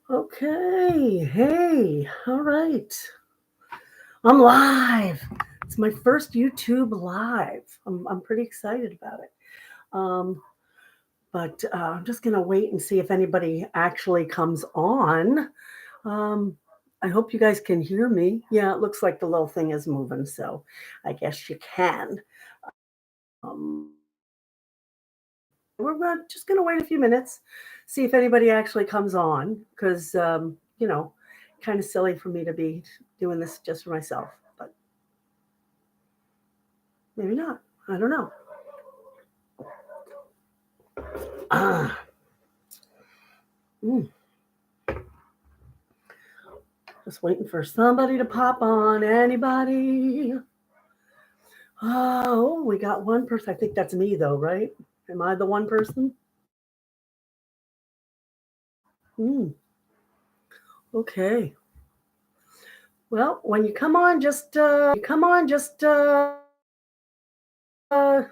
Okay, hey, all right. I'm live. It's my first YouTube live. I'm pretty excited about it. Um, but I'm just gonna wait and see if anybody actually comes on. Um, I hope you guys can hear me. Yeah, it looks like the little thing is moving, so I guess you can. Um, just gonna wait a few minutes, see if anybody actually comes on, because kind of silly for me to be doing this just for myself, but maybe not. I don't know. Ah, mm, just waiting for somebody to pop on. Anybody? Oh, we got one person. I think that's me, though, right? Am I the one person? Mm, okay. Well, when you come on, uh,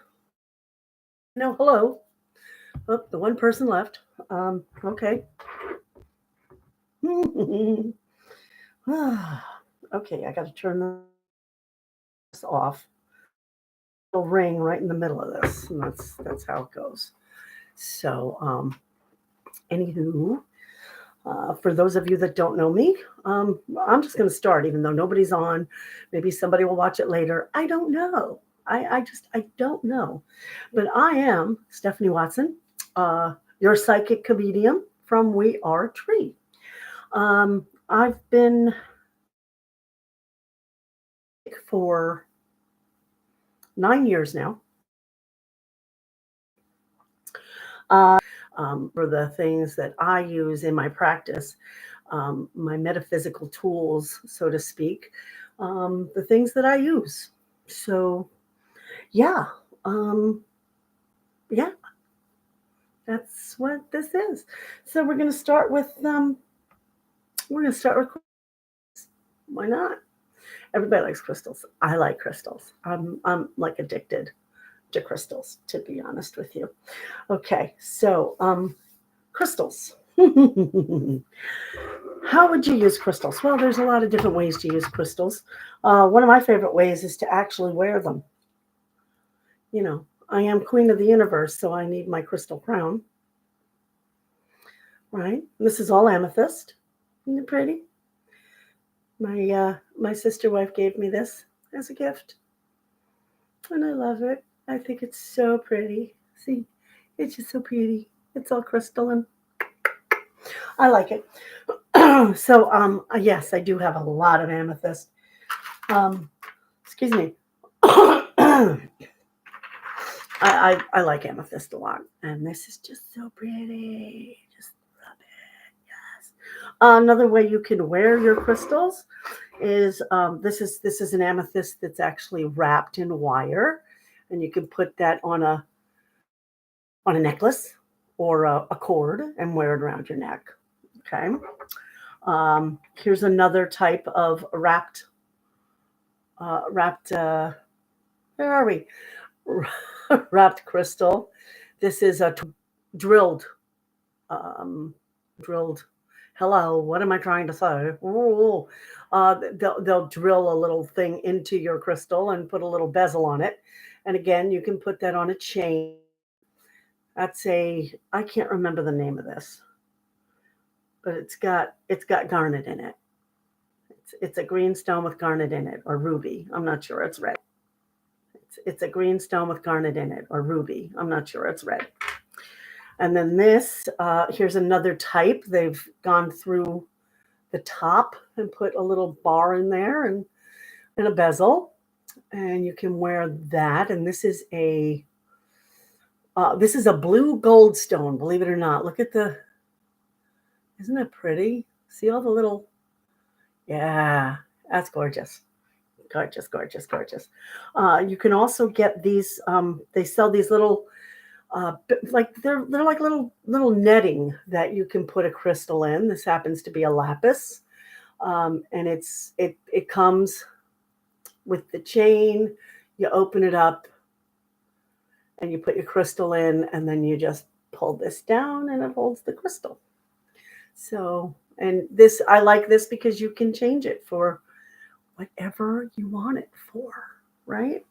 no, hello. Oh, the one person left. Okay. Okay, I got to turn this off. It'll ring right in the middle of this, and that's how it goes. So, anywho, for those of you that don't know me, I'm just going to start, even though nobody's on. Maybe somebody will watch it later. I don't know. I don't know. But I am Stephanie Watson, your psychic comedian from We Are Tree. I've been for 9 years now. For the things that I use in my practice, my metaphysical tools, so to speak, the things that I use. So, yeah, um, yeah, that's what this is. So we're going to start with why not? Everybody likes crystals. I like crystals. I'm like addicted to crystals, to be honest with you. Okay, so crystals. How would you use crystals? Well, there's a lot of different ways to use crystals. One of my favorite ways is to actually wear them. I am queen of the universe, so I need my crystal crown, right? This is all amethyst. Isn't it pretty? My sister wife gave me this as a gift, and I love it. I think it's so pretty. See, it's just so pretty. It's all crystal, and I like it. So, yes, I do have a lot of amethyst. Um, excuse me. I like amethyst a lot, and this is just so pretty. Just love it. Yes. Another way you can wear your crystals is this is an amethyst that's actually wrapped in wire, and you can put that on a necklace or a cord and wear it around your neck. Okay. Here's another type of wrapped. Where are we? Wrapped crystal. This is a drilled, um, drilled. Hello, what am I trying to say? Ooh. They'll drill a little thing into your crystal and put a little bezel on it. And again, you can put that on a chain. I can't remember the name of this, but it's got garnet in it. It's a green stone with garnet in it, or ruby. I'm not sure. It's red. It's a green stone with garnet in it, or ruby. I'm not sure. It's red. And then here's another type. They've gone through the top and put a little bar in there and a bezel, and you can wear that. And this is a blue gold stone. Believe it or not, isn't it pretty? See all the little, yeah, that's gorgeous. Gorgeous, gorgeous, gorgeous. You can also get these. They sell these little, like they're like little netting that you can put a crystal in. This happens to be a lapis, and it comes with the chain. You open it up, and you put your crystal in, and then you just pull this down, and it holds the crystal. So And this, I like this because you can change it for whatever you want it for, right?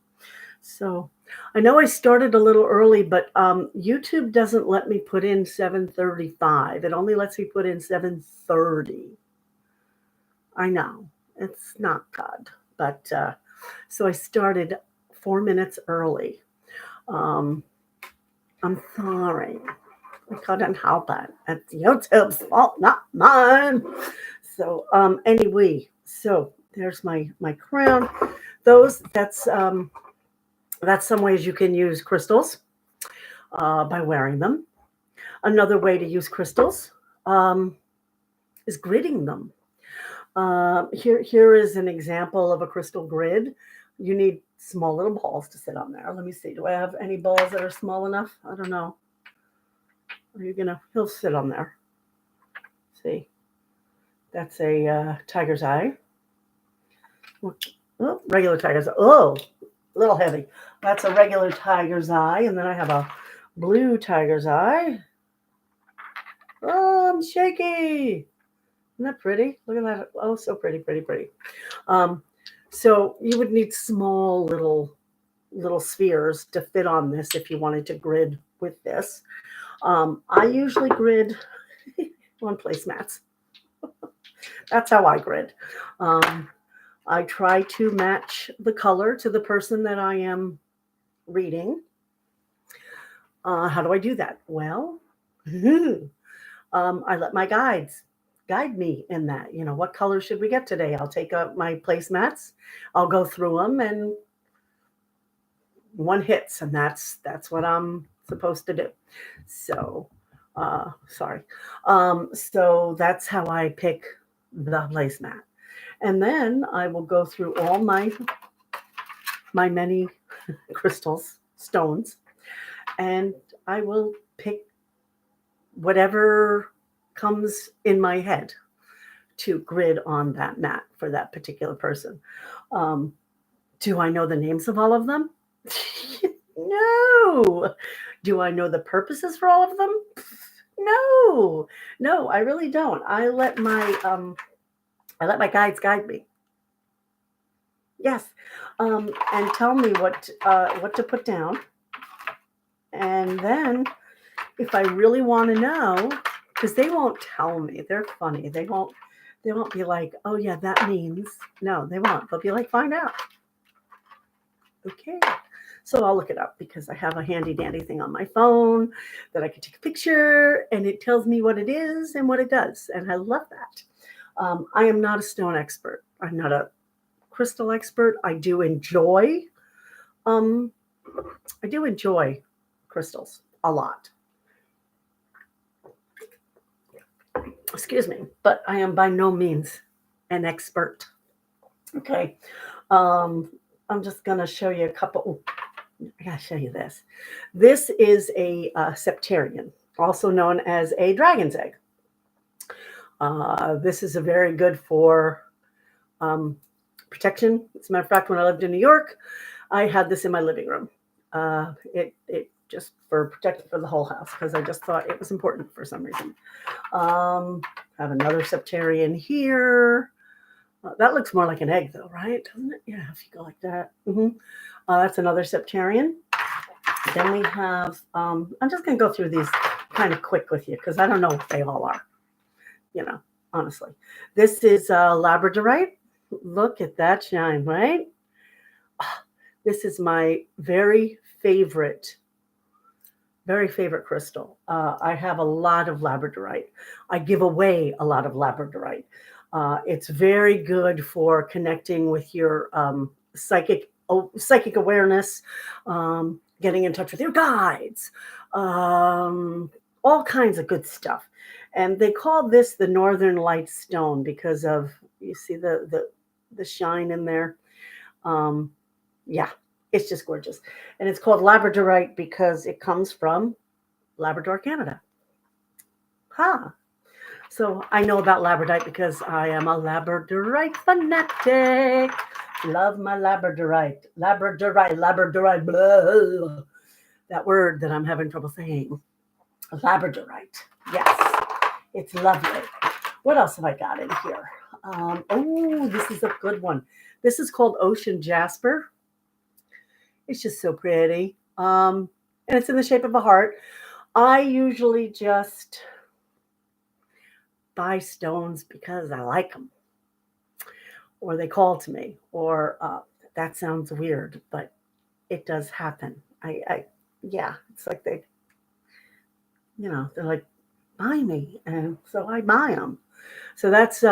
So I know I started a little early, but YouTube doesn't let me put in 7:35. It only lets me put in 7:30. I know it's not good, but so I started 4 minutes early. Um, I'm sorry. I couldn't help it. It's YouTube's fault, not mine. So anyway, so there's my crown. Those that's some ways you can use crystals by wearing them. Another way to use crystals um, is gridding them. Here is an example of a crystal grid. You need small little balls to sit on there. Let me see. Do I have any balls that are small enough? I don't know. Are you gonna? He'll sit on there. See, that's a tiger's eye. Oh, regular tiger's eye. Oh, a little heavy. That's a regular tiger's eye, and then I have a blue tiger's eye. Oh, I'm shaky. Isn't that pretty? Look at that. Oh, so pretty, pretty, pretty. Um, so you would need small little spheres to fit on this if you wanted to grid with this. I usually grid on placemats. That's how I grid. I try to match the color to the person that I am reading. How do I do that? Well, I let my guides guide me in that. You know, what color should we get today? I'll take up my placemats, I'll go through them, and one hits, and that's what I'm supposed to do. So, sorry. So that's how I pick the placemat, and then I will go through all my many crystals, stones, and I will pick whatever comes in my head to grid on that mat for that particular person. Um, do I know the names of all of them? No. Do I know the purposes for all of them? No. No, I really don't. I let my guides guide me. Yes, and tell me what to put down. And then, if I really want to know, because they won't tell me, they're funny. They won't be like, oh yeah, that means no. They won't. They'll be like, find out. Okay. So I'll look it up because I have a handy dandy thing on my phone that I can take a picture and it tells me what it is and what it does. And I love that. I am not a stone expert. I'm not a crystal expert. Um, I do enjoy crystals a lot. Excuse me, but I am by no means an expert. Okay. Um, I'm just going to show you a couple. I gotta show you this. This is a septarian, also known as a dragon's egg. This is a very good for protection. As a matter of fact, when I lived in New York, I had this in my living room. It just for protection for the whole house because I just thought it was important for some reason. Have another septarian here. That looks more like an egg, though, right? Doesn't it? Yeah, if you go like that. That's another septarian. Then we have, I'm just going to go through these kind of quick with you because I don't know what they all are, honestly. This is labradorite. Look at that shine, right? This is my very favorite crystal. I have a lot of labradorite. I give away a lot of labradorite. It's very good for connecting with your psychic awareness, getting in touch with your guides, all kinds of good stuff. And they call this the Northern Light stone because of, you see the shine in there. Yeah, it's just gorgeous. And it's called labradorite because it comes from Labrador, Canada. So I know about labradorite because I am a labradorite fanatic. Love my labradorite. Labradorite, blah. That word that I'm having trouble saying. Labradorite. Yes, it's lovely. What else have I got in here? Oh, this is a good one. This is called Ocean Jasper. It's just so pretty. And it's in the shape of a heart. I usually just buy stones because I like them, or they call to me, or that sounds weird, but it does happen. Yeah, it's like they're like, buy me, and so I buy them. So that's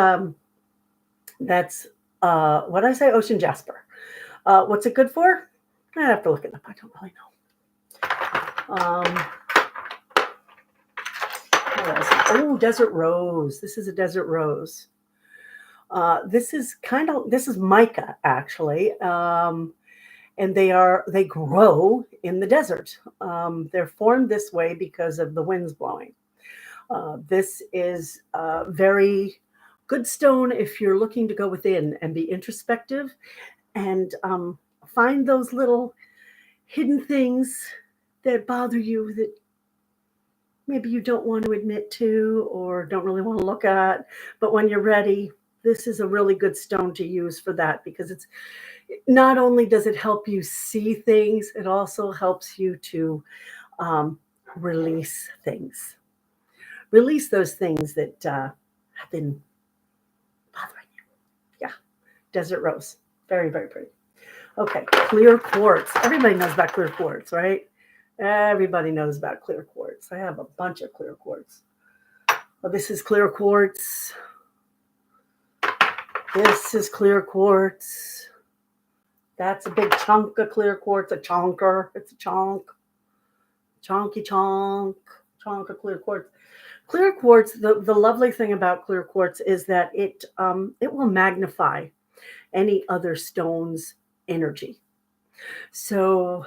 what I say, Ocean Jasper. What's it good for? I have to look it up. I don't really know. What else? Oh, desert rose. This is a desert rose. This is mica actually, and they grow in the desert. They're formed this way because of the winds blowing. This is a very good stone if you're looking to go within and be introspective and find those little hidden things that bother you that maybe you don't want to admit to or don't really want to look at. But when you're ready, this is a really good stone to use for that because it's not only does it help you see things, it also helps you to release things. Release those things that have been bothering you. Yeah, desert rose. Very, very pretty. Okay, clear quartz. Everybody knows about clear quartz, right? Everybody knows about clear quartz. I have a bunch of clear quartz. Well, this is clear quartz. This is clear quartz. That's a big chunk of clear quartz, a chonker. It's a chonk. Chonky chonk. Chonk of clear quartz. Clear quartz, the lovely thing about clear quartz is that it will magnify any other stone's energy. So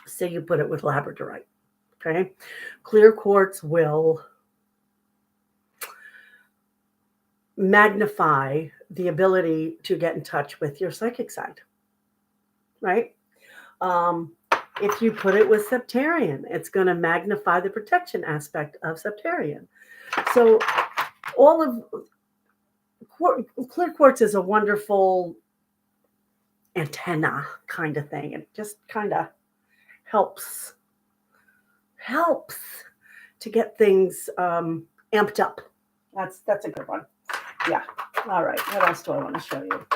say you put it with labradorite, okay? Clear quartz will magnify the ability to get in touch with your psychic side, right? If you put it with septarian, it's going to magnify the protection aspect of septarian. So all of clear quartz is a wonderful antenna kind of thing. It just kind of helps to get things amped up. That's a good one. Yeah. All right. What else do I want to show you?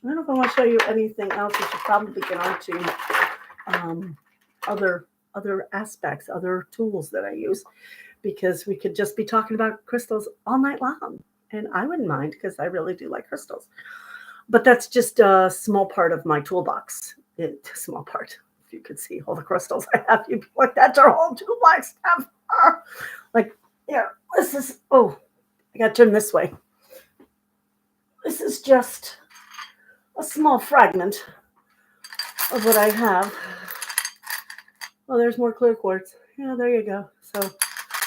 I don't know if I want to show you anything else. We should probably get on to other aspects, other tools that I use, because we could just be talking about crystals all night long. And I wouldn't mind because I really do like crystals. But that's just a small part of my toolbox. Small part. If you could see all the crystals I have, you'd be like, that's our whole toolbox. Like, yeah, this is, I got to turn this way. This is just a small fragment of what I have. Oh, there's more clear quartz. Yeah, there you go. So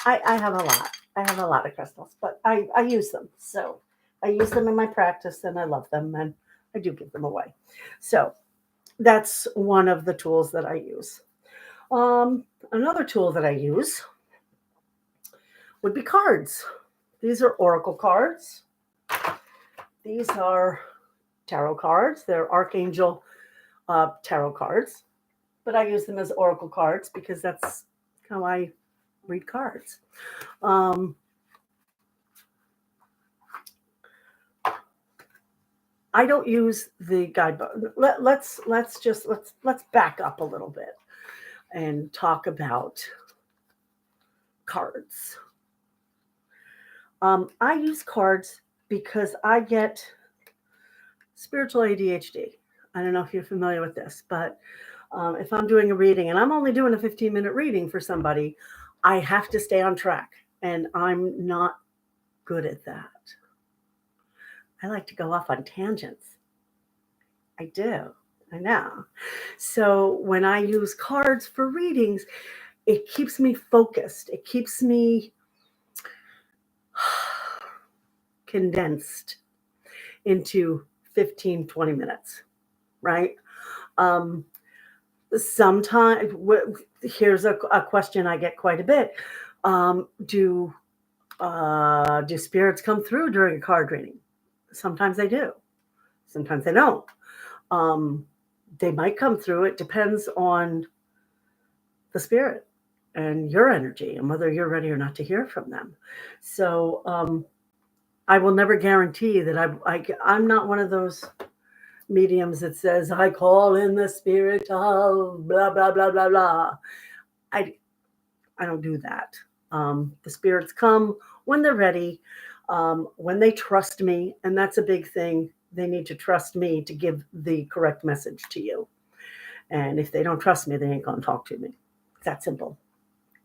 I have a lot. I have a lot of crystals, but I use them. So I use them in my practice and I love them and I do give them away. So that's one of the tools that I use. Another tool that I use would be cards. These are oracle cards. These are tarot cards. They're archangel tarot cards, but I use them as oracle cards because that's how I read cards. I don't use the guidebook. Let's back up a little bit and talk about cards. I use cards because I get spiritual ADHD. I don't know if you're familiar with this, but if I'm doing a reading and I'm only doing a 15-minute reading for somebody, I have to stay on track, and I'm not good at that. I like to go off on tangents. I do. I know. So when I use cards for readings, it keeps me focused. It keeps me condensed into 15, 20 minutes, right? Sometimes Here's a question I get quite a bit. Um, do do spirits come through during a card reading? Sometimes they do. Sometimes they don't. Um, they might come through. It depends on the spirit and your energy and whether you're ready or not to hear from them. So I will never guarantee that I'm not one of those mediums that says I call in the spirit of blah blah blah blah blah. I I don't do that. The spirits come when they're ready, when they trust me, and that's a big thing. They need to trust me to give the correct message to you. And if they don't trust me, they ain't gonna talk to me. It's that simple.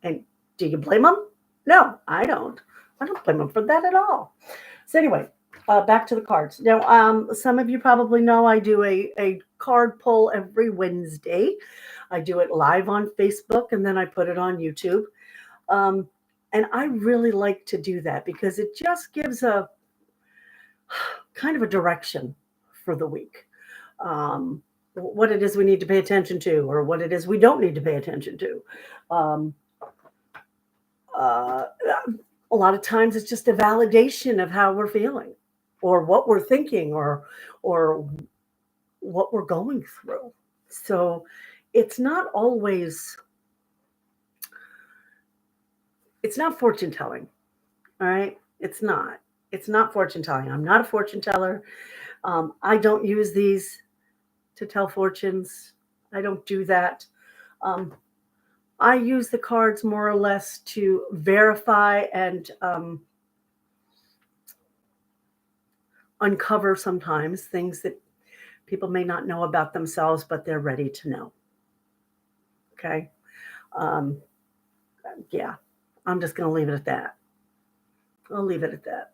And do you blame them? No, I don't. I don't blame them for that at all. So anyway, back to the cards. Now, some of you probably know I do a card pull every Wednesday. I do it live on Facebook and then I put it on YouTube. Um, and I really like to do that because it just gives a kind of a direction for the week. What it is we need to pay attention to, or what it is we don't need to pay attention to. Um, uh, a lot of times it's just a validation of how we're feeling or what we're thinking or what we're going through. So it's not always it's not fortune telling. All right, it's not fortune telling. I'm not a fortune teller. I don't use these to tell fortunes. I don't do that. um, I use the cards more or less to verify and uncover sometimes things that people may not know about themselves, but they're ready to know. Okay. Um, yeah, I'm just going to leave it at that. I'll leave it at that.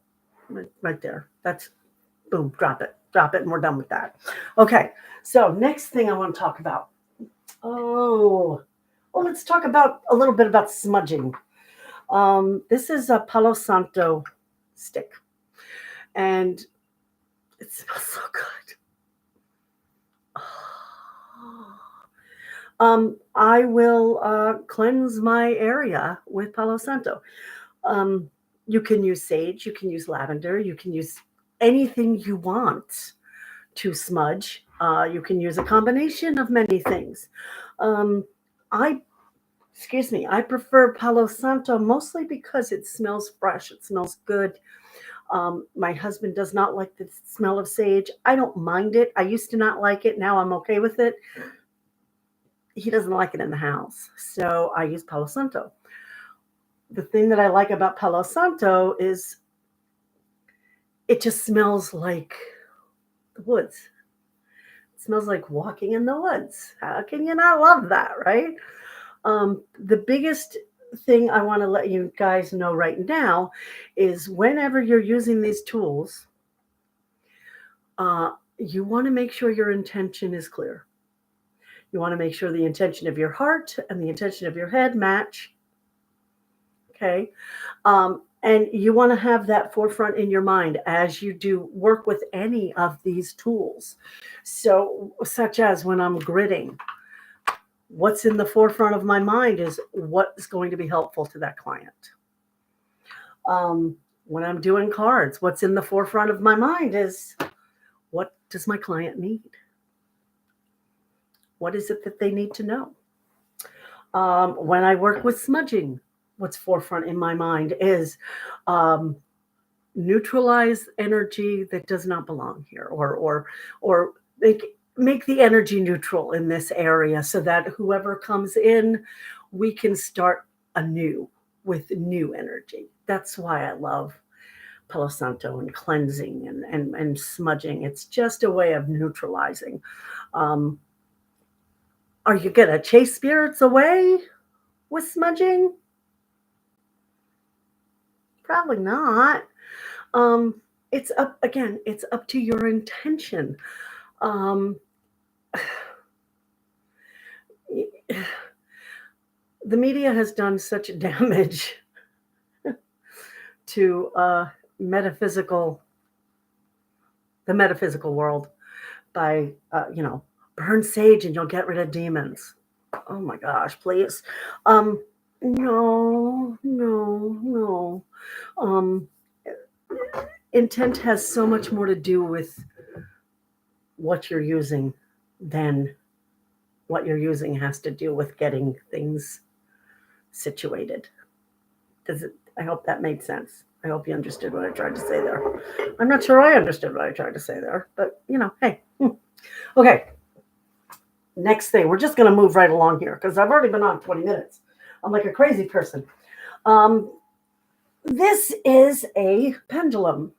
Right there. That's boom, drop it, and we're done with that. Okay. So, next thing I want to talk about. Oh, well, let's talk about a little bit about smudging. This is a Palo Santo stick, and it smells so good. I will cleanse my area with Palo Santo. Um, you can use sage, you can use lavender, you can use anything you want to smudge. You can use a combination of many things. Um, I, excuse me, I prefer Palo Santo mostly because it smells fresh, it smells good. My husband does not like the smell of sage. I don't mind it. I used to not like it. Now I'm okay with it. He doesn't like it in the house. So I use Palo Santo. The thing that I like about Palo Santo is it just smells like the woods. It smells like walking in the woods. How can you not love that, right? The biggest thing I want to let you guys know right now is whenever you're using these tools, you want to make sure your intention is clear. You want to make sure the intention of your heart and the intention of your head match. Okay. And you want to have that forefront in your mind as you do work with any of these tools. So, such as when I'm gridding, what's in the forefront of my mind is what's going to be helpful to that client. When I'm doing cards, what's in the forefront of my mind is what does my client need? What is it that they need to know? When I work with smudging, what's forefront in my mind is um, neutralize energy that does not belong here, or make the energy neutral in this area so that whoever comes in, we can start anew with new energy. That's why I love Palo Santo and cleansing and smudging. It's just a way of neutralizing. Um, are you gonna chase spirits away with smudging? Probably not. Um, it's up again, it's up to your intention. Um, the media has done such damage to metaphysical, the metaphysical world by, burn sage and you'll get rid of demons. Oh my gosh, please. Um, no, no, no. Um, intent has so much more to do with what you're using than what you're using has to do with getting things situated. Does it? I hope that made sense. I hope you understood what I tried to say there. I'm not sure I understood what I tried to say there, but hey. Okay, next thing. We're just going to move right along here because I've already been on 20 minutes. I'm like a crazy person. Um, this is a pendulum.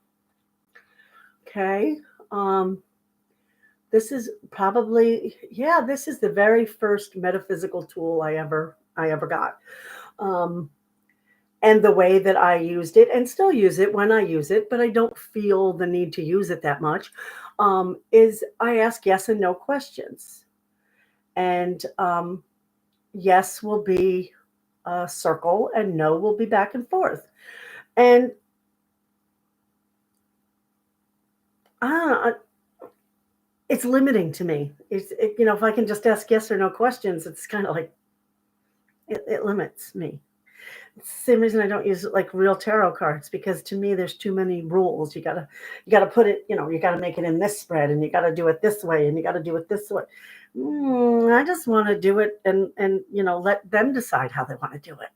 Okay. Um, this is probably, yeah, this is the very first metaphysical tool I ever got. Um, and the way that I used it and still use it when I use it, but I don't feel the need to use it that much, is I ask yes and no questions. And yes will be a circle, and no will be back and forth. And uh, it's limiting to me. If I can just ask yes or no questions, it's kind of like it limits me. It's the same reason I don't use like real tarot cards because to me there's too many rules. You gotta put it, you gotta make it in this spread and you gotta do it this way and you gotta do it this way. I just want to do it and let them decide how they want to do it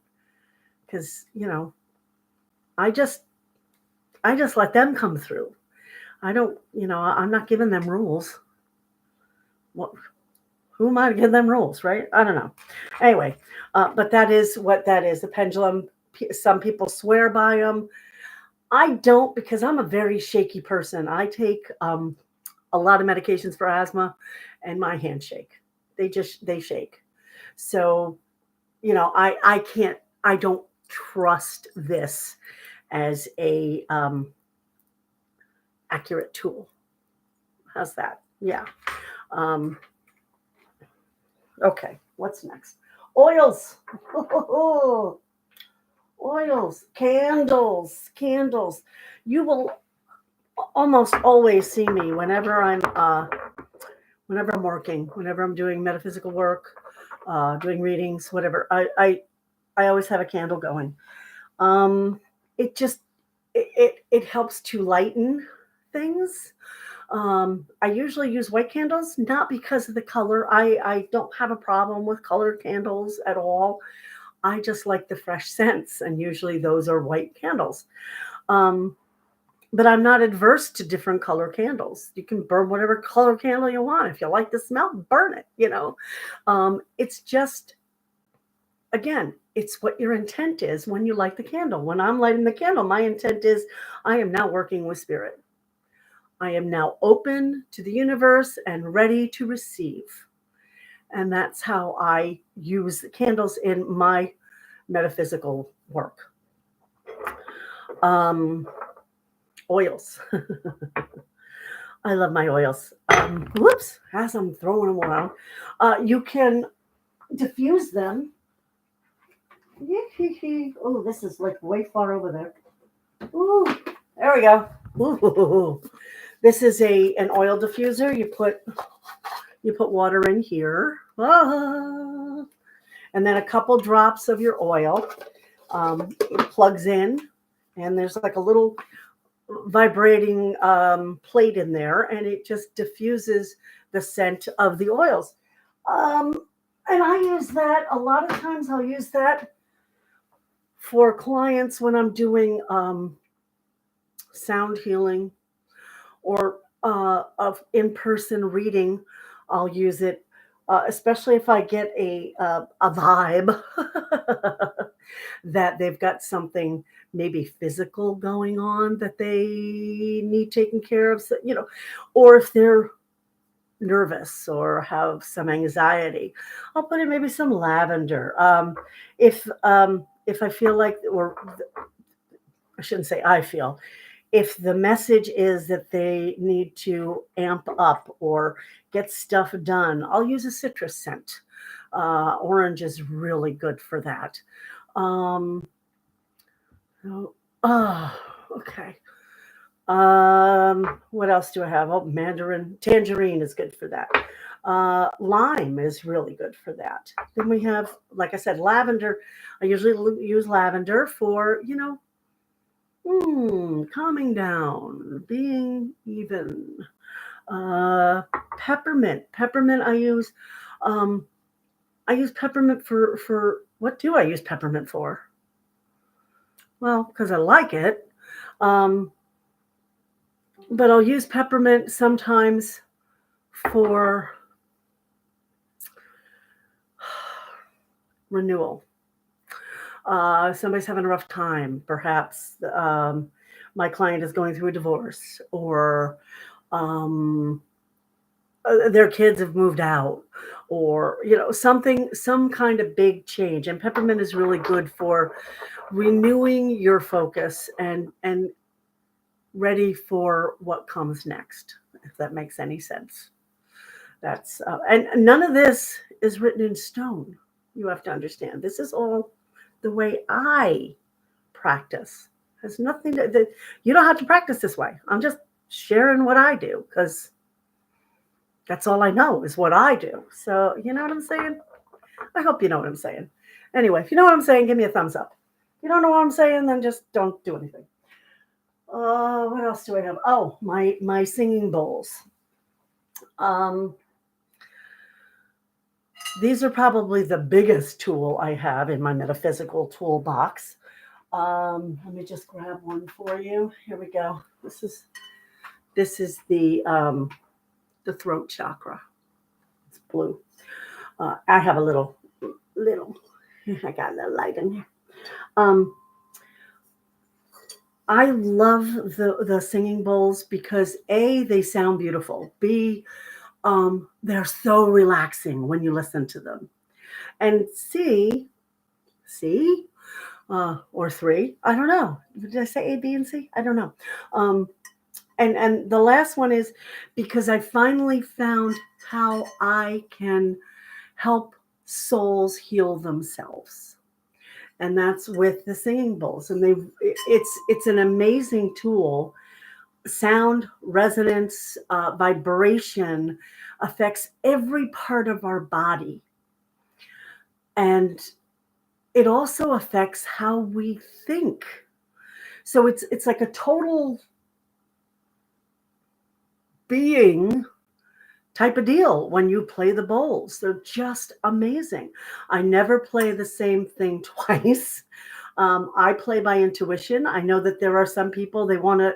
because I just I just let them come through. I don't I'm not giving them rules. What Who am I to give them rules, right? I don't know. Anyway, but that is what that is. The pendulum. Some people swear by them. I don't because I'm a very shaky person. I take a lot of medications for asthma, and my hands shake. They shake. So I can't. I don't trust this as a accurate tool. How's that? Yeah. Um, okay. What's next? Oils. Oils, candles. You will almost always see me whenever I'm working, whenever I'm doing metaphysical work, doing readings, whatever. I always have a candle going. Um, it just it helps to lighten things. I usually use white candles, not because of the color. I don't have a problem with colored candles at all. I just like the fresh scents, and usually those are white candles. Um, but I'm not adverse to different color candles. You can burn whatever color candle you want. If you like the smell, burn it. It's just, again, it's what your intent is when you light the candle. When I'm lighting the candle, my intent is I am now working with spirit. I am now open to the universe and ready to receive. And that's how I use the candles in my metaphysical work. Um, Oils. I love my oils. Whoops, as I'm throwing them around, you can diffuse them. Oh, this is like way far over there. Ooh, there we go. Ooh. This is an oil diffuser. You put water in here, and then a couple drops of your oil. It plugs in, and there's like a little vibrating plate in there, and it just diffuses the scent of the oils. Um, and I use that a lot of times. I'll use that for clients when I'm doing sound healing or of in-person reading. I'll use it, especially if I get a vibe that they've got something maybe physical going on that they need taken care of. So, or if they're nervous or have some anxiety, I'll put in maybe some lavender. If I feel like, or I shouldn't say I feel, if the message is that they need to amp up or get stuff done, I'll use a citrus scent. Orange is really good for that. Um, oh, oh, okay. What else do I have? Oh, tangerine is good for that. Lime is really good for that. Then we have, like I said, lavender. I usually use lavender for, calming down, being even. Uh, Peppermint. Peppermint um, I use peppermint for what do I use peppermint for? Well, because I like it. Um, but I'll use peppermint sometimes for renewal. Somebody's having a rough time, perhaps my client is going through a divorce, or um, their kids have moved out, or some kind of big change. And peppermint is really good for renewing your focus and ready for what comes next, if that makes any sense. That's and none of this is written in stone. You have to understand. This is all the way I practice. Has nothing to. You don't have to practice this way. I'm just sharing what I do because that's all I know is what I do. So you know what I'm saying? I hope you know what I'm saying. Anyway, if you know what I'm saying, give me a thumbs up. If you don't know what I'm saying, then just don't do anything. What else do I have? Oh, my singing bowls. Um, these are probably the biggest tool I have in my metaphysical toolbox. Let me just grab one for you. Here we go. This is the throat chakra. It's blue. I have a little. I got a little light in here. Um, I love the singing bowls because A, they sound beautiful. B, they're so relaxing when you listen to them. And C, or three, I don't know. Did I say A, B, and C? I don't know. Um, and the last one is because I finally found how I can help souls heal themselves, and that's with the singing bowls. And it's an amazing tool. Sound, resonance, vibration affects every part of our body, and it also affects how we think. So it's like a total being type of deal when you play the bowls. They're just amazing. I never play the same thing twice. I play by intuition. I know that there are some people they want to,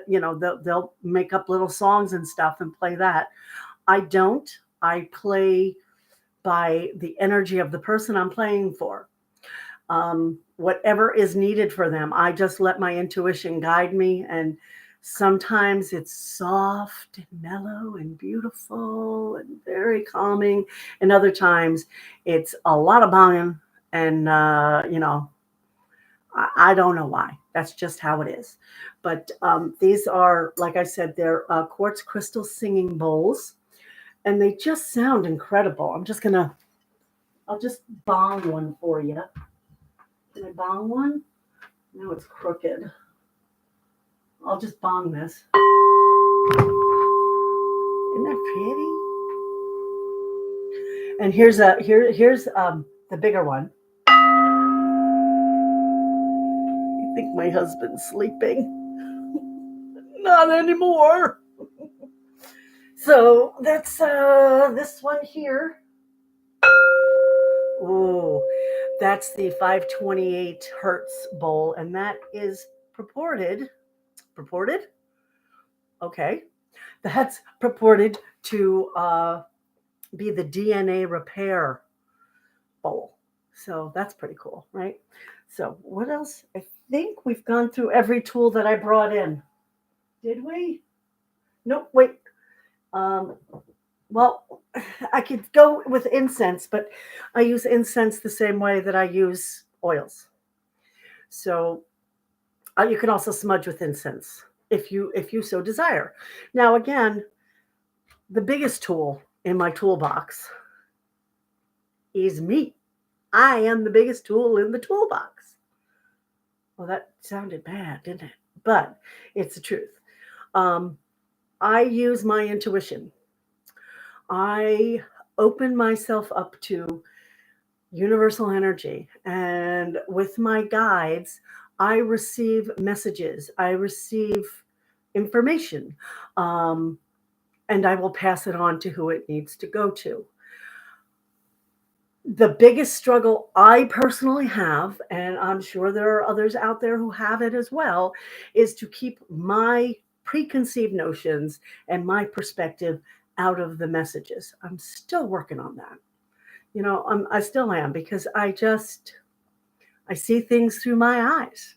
they'll make up little songs and stuff and play that. I don't. I play by the energy of the person I'm playing for. Whatever is needed for them, I just let my intuition guide me. And sometimes it's soft and mellow and beautiful and very calming. And other times it's a lot of banging. And, I don't know why. That's just how it is. But these are, like I said, they're quartz crystal singing bowls. And they just sound incredible. I'll just bong one for you. Can I bong one? No, it's crooked. I'll just bong this. Isn't that pretty? And here's the bigger one. You think my husband's sleeping? Not anymore. So that's this one here. Oh, that's the 528 hertz bowl, and that is purported. Purported? Okay. That's purported to be the DNA repair bowl. So that's pretty cool, right? So what else? I think we've gone through every tool that I brought in. Did we? Nope, wait. Um, well, I could go with incense, but I use incense the same way that I use oils. So you can also smudge with incense if you so desire. Now again, the biggest tool in my toolbox is me. I am the biggest tool in the toolbox. Well, that sounded bad, didn't it? But it's the truth. Um, I use my intuition. I open myself up to universal energy. And with my guides, I receive messages, I receive information, um, and I will pass it on to who it needs to go to. The biggest struggle I personally have, and I'm sure there are others out there who have it as well, is to keep my preconceived notions and my perspective out of the messages. I'm still working on that. I still am, because I see things through my eyes.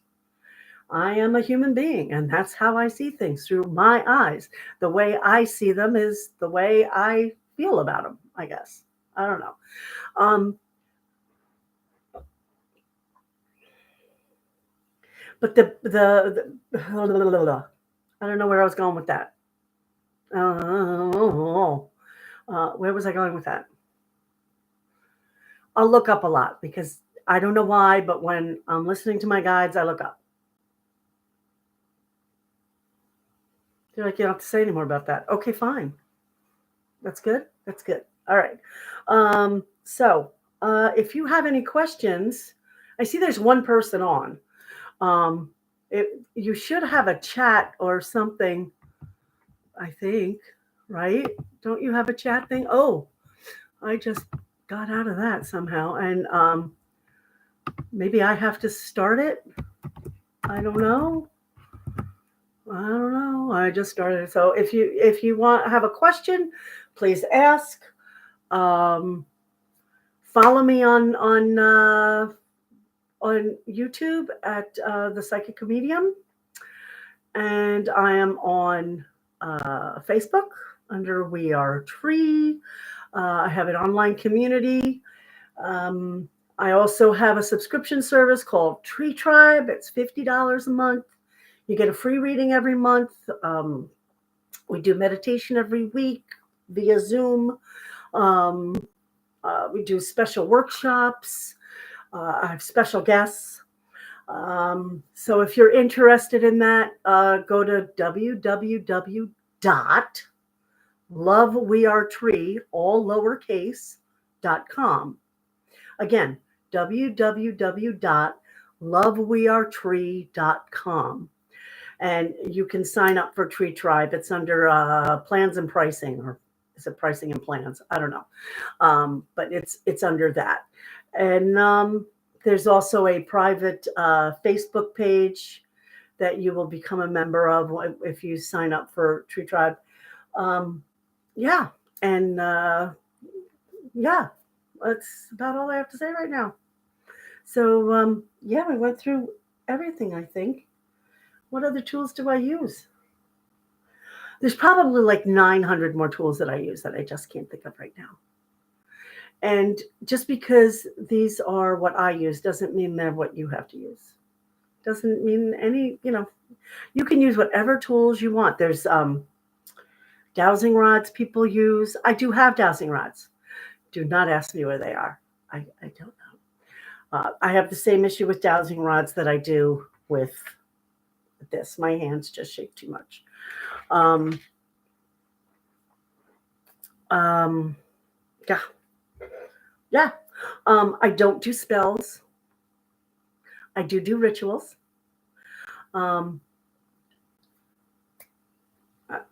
I am a human being, and that's how I see things, through my eyes. The way I see them is the way I feel about them, I guess. I don't know. Um, but I don't know where I was going with that. Where was I going with that? I'll look up a lot, because I don't know why, but when I'm listening to my guides, I look up. They're like, you don't have to say any more about that. Okay, fine. That's good. That's good. All right. If you have any questions, I see there's one person on. Um, you should have a chat or something, I think, right? Don't you have a chat thing? Oh, I just got out of that somehow. And maybe I have to start it. I don't know. I don't know. I just started. So if you want have a question, please ask. Um, Follow me on YouTube at the Psychic Comedian, and I am on Facebook under We Are Tree. I have an online community. Um, I also have a subscription service called Tree Tribe. It's $50 a month. You get a free reading every month. We do meditation every week via Zoom. Um, we do special workshops. I have special guests. So if you're interested in that, go to www.lovewearetree, all lowercase.com. Again, www.lovewearetree.com. And you can sign up for Tree Tribe. It's under plans and pricing, or is it pricing and plans? I don't know. But it's under that. And there's also a private Facebook page that you will become a member of if you sign up for Tree Tribe. Yeah. And yeah, that's about all I have to say right now. So yeah, we went through everything, I think. What other tools do I use? There's probably like 900 more tools that I use that I just can't think of right now. And just because these are what I use doesn't mean they're what you have to use. Doesn't mean you can use whatever tools you want. There's dowsing rods people use. I do have dowsing rods. Do not ask me where they are. I don't know. I have the same issue with dowsing rods that I do with this. My hands just shake too much. Yeah. Yeah. I don't do spells. I do rituals. Um,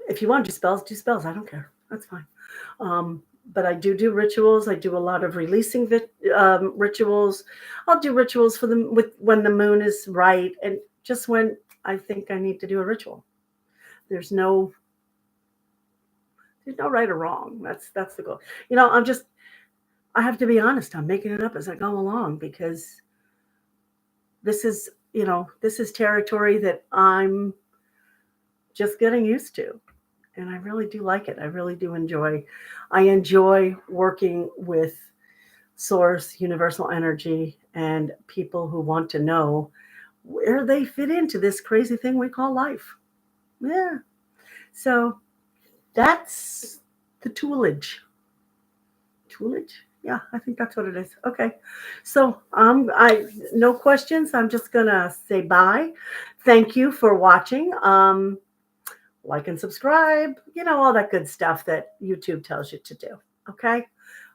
if you want to do spells. I don't care. That's fine. But I do rituals. I do a lot of releasing rituals. I'll do rituals for them when the moon is right, and just when I think I need to do a ritual. There's no right or wrong. That's the goal. I have to be honest. I'm making it up as I go along, because this is territory that I'm just getting used to. And I really do like it. I really do enjoy. I enjoy working with source, universal energy, and people who want to know where they fit into this crazy thing we call life. Yeah. So that's the toolage. Toolage? Yeah, I think that's what it is. Okay. So I no questions. I'm just gonna say bye. Thank you for watching. Like and subscribe, all that good stuff that YouTube tells you to do. Okay.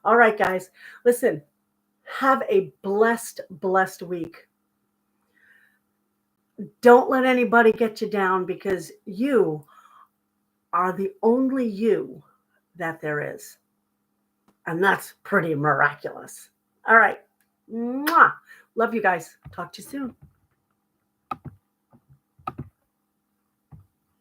All right, guys. Listen, have a blessed, blessed week. Don't let anybody get you down because you are the only you that there is. And that's pretty miraculous. All right. Mwah. Love you guys. Talk to you soon.